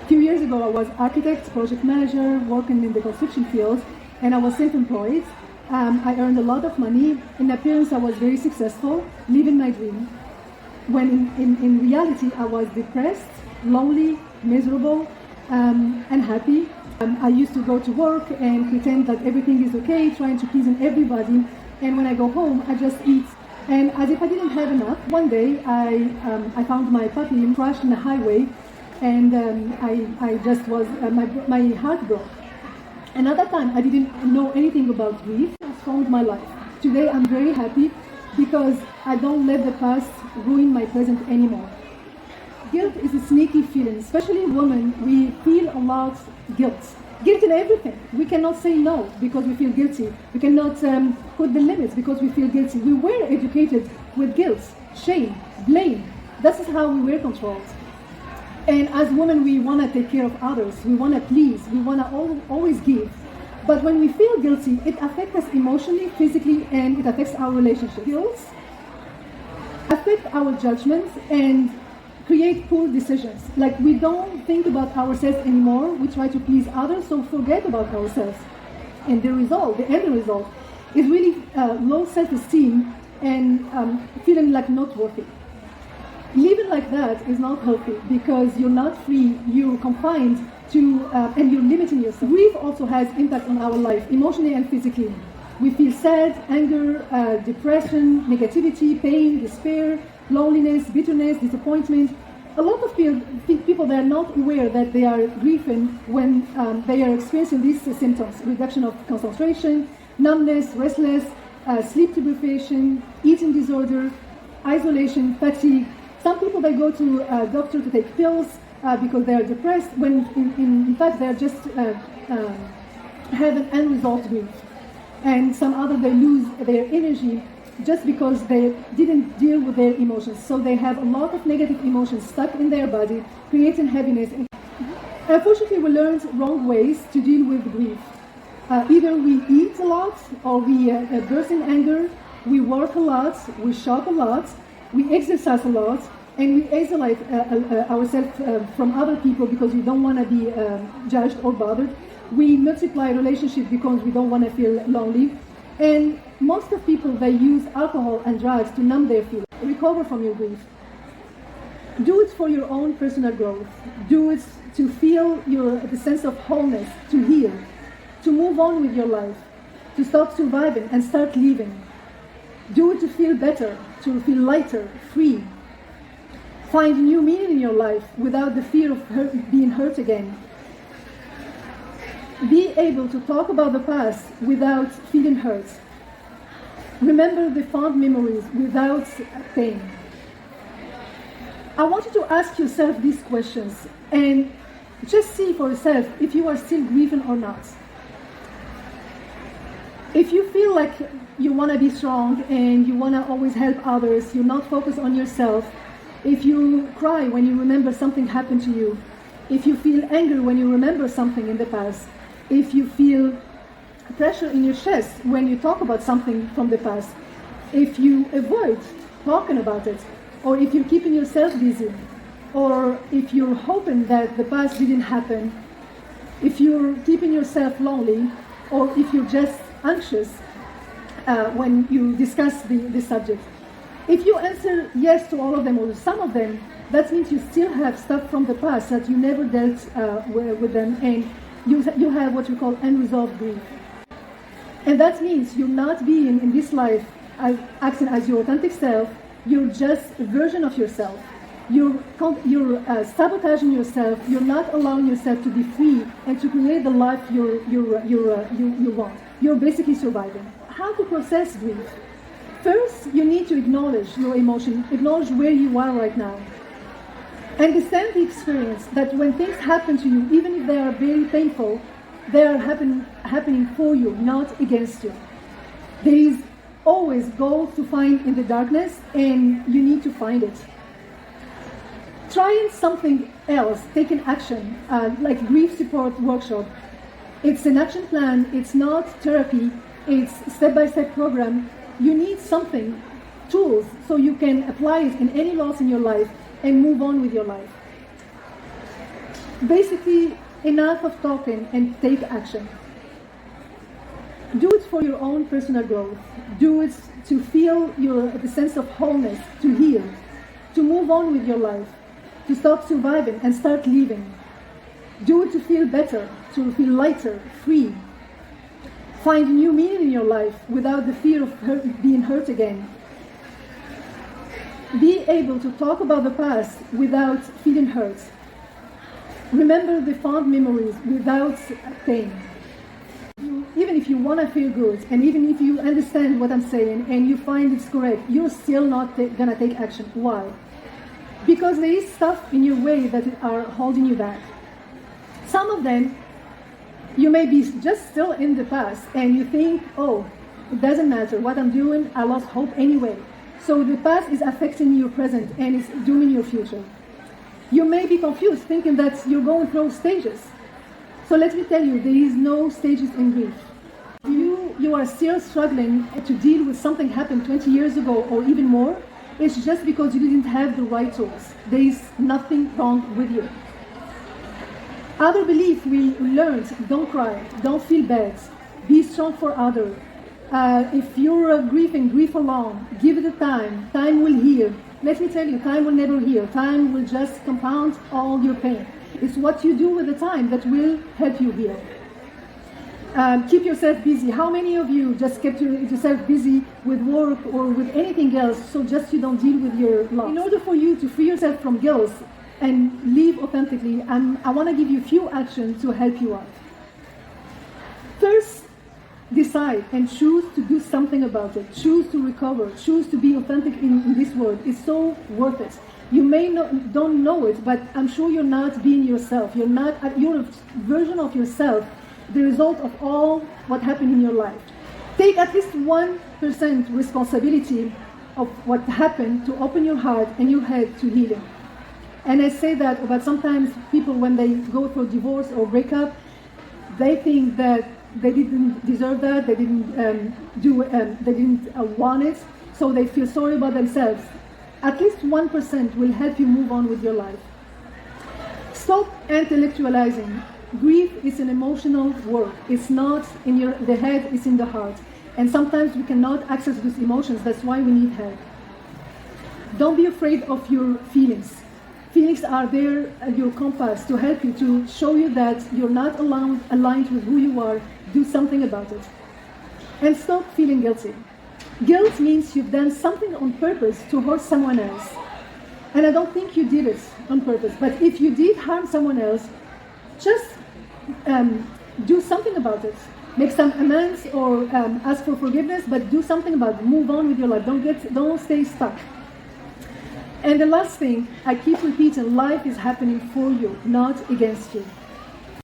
few years ago, I was architect, project manager, working in the construction field, and I was self-employed. I earned a lot of money. In appearance, I was very successful, living my dream. When in reality, I was depressed, lonely, miserable, unhappy. I used to go to work and pretend that everything is okay, trying to please everybody. And when I go home, I just eat. And as if I didn't have enough, one day I found my puppy crashed on the highway, and I just was, my heart broke. And at that time, I didn't know anything about grief. It transformed my life. Today, I'm very happy because I don't let the past ruin my present anymore. Guilt is a sneaky feeling, especially women. We feel a lot guilt. Guilt in everything. We cannot say no because we feel guilty. We cannot put the limits because we feel guilty. We were educated with guilt, shame, blame. This is how we were controlled. And as women, we want to take care of others. We want to please. We want to always give. But when we feel guilty, it affects us emotionally, physically, and it affects our relationship. Guilt affects our judgments and create poor decisions. Like, we don't think about ourselves anymore. We try to please others, so forget about ourselves. And the end result, is really low self-esteem and feeling like not worthy. Living like that is not healthy because you're not free, you're confined to, and you're limiting yourself. Grief also has impact on our life, emotionally and physically. We feel sad, anger, depression, negativity, pain, despair, loneliness, bitterness, disappointment. A lot of people, they are not aware that they are grieving when they are experiencing these symptoms: reduction of concentration, numbness, restless, sleep deprivation, eating disorder, isolation, fatigue. Some people, they go to a doctor to take pills because they are depressed, when in fact they are just have an unresolved grief. And some other, they lose their energy just because they didn't deal with their emotions. So they have a lot of negative emotions stuck in their body, creating heaviness. Unfortunately, we learned wrong ways to deal with grief. Either we eat a lot, or we burst in anger, we work a lot, we shop a lot, we exercise a lot, and we isolate ourselves from other people because we don't want to be judged or bothered. We multiply relationships because we don't want to feel lonely. And most of people, they use alcohol and drugs to numb their feelings. Recover from your grief. Do it for your own personal growth. Do it to feel the sense of wholeness, to heal, to move on with your life, to stop surviving and start living. Do it to feel better, to feel lighter, free. Find new meaning in your life without the fear of being hurt again. Be able to talk about the past without feeling hurt. Remember the fond memories without pain. I want you to ask yourself these questions and just see for yourself if you are still grieving or not. If you feel like you want to be strong and you want to always help others, you're not focused on yourself, if you cry when you remember something happened to you, if you feel anger when you remember something in the past, if you feel pressure in your chest when you talk about something from the past, if you avoid talking about it, or if you're keeping yourself busy, or if you're hoping that the past didn't happen, if you're keeping yourself lonely, or if you're just anxious when you discuss the subject. If you answer yes to all of them or some of them, that means you still have stuff from the past that you never dealt with them, and you have what you call unresolved grief. And that means you're not being in this life acting as your authentic self. You're just a version of yourself. You're sabotaging yourself. You're not allowing yourself to be free and to create the life you want. You're basically surviving. How to process grief? First, you need to acknowledge your emotion, acknowledge where you are right now. Understand the experience that when things happen to you, even if they are very painful, they are happening for you, not against you. There is always gold to find in the darkness, and you need to find it. Trying something else, taking action, like grief support workshop. It's an action plan, it's not therapy, it's step-by-step program. You need something, tools, so you can apply it in any loss in your life and move on with your life. Basically, enough of talking and take action. Do it for your own personal growth. Do it to feel the sense of wholeness, to heal, to move on with your life, to stop surviving and start living. Do it to feel better, to feel lighter, free. Find new meaning in your life without the fear of being hurt again. Be able to talk about the past without feeling hurt. Remember the fond memories without pain. Even if you want to feel good, and even if you understand what I'm saying and you find it's correct, you're still not going to take action. Why? Because there is stuff in your way that are holding you back. Some of them, you may be just still in the past and you think, oh, it doesn't matter what I'm doing, I lost hope anyway. So the past is affecting your present and it's doing your future. You may be confused, thinking that you're going through stages. So let me tell you, there is no stages in grief. You are still struggling to deal with something happened 20 years ago or even more. It's just because you didn't have the right tools. There is nothing wrong with you. Other belief we learned: don't cry, don't feel bad, be strong for others. If you're grieving, grieve alone. Give it a time. Time will heal. Let me tell you, time will never heal. Time will just compound all your pain. It's what you do with the time that will help you heal. Keep yourself busy. How many of you just kept yourself busy with work or with anything else so just you don't deal with your loss? In order for you to free yourself from guilt and live authentically, I want to give you a few actions to help you out. First, decide and choose to do something about it. Choose to recover. Choose to be authentic in this world. It's so worth it. You may don't know it, but I'm sure you're not being yourself. You're a version of yourself, the result of all what happened in your life. Take at least 1% responsibility of what happened to open your heart and your head to healing. And I say that, but sometimes people, when they go through divorce or breakup, they think that they didn't deserve that, they didn't want it, so they feel sorry about themselves. At least 1% will help you move on with your life. Stop intellectualizing. Grief is an emotional work. It's not in the head, it's in the heart. And sometimes we cannot access those emotions, that's why we need help. Don't be afraid of your feelings. Feelings are there, your compass, to help you, to show you that you're not aligned with who you are. Do something about it. And stop feeling guilty. Guilt means you've done something on purpose to hurt someone else. And I don't think you did it on purpose. But if you did harm someone else, just do something about it. Make some amends or ask for forgiveness, but do something about it. Move on with your life. Don't stay stuck. And the last thing, I keep repeating, life is happening for you, not against you.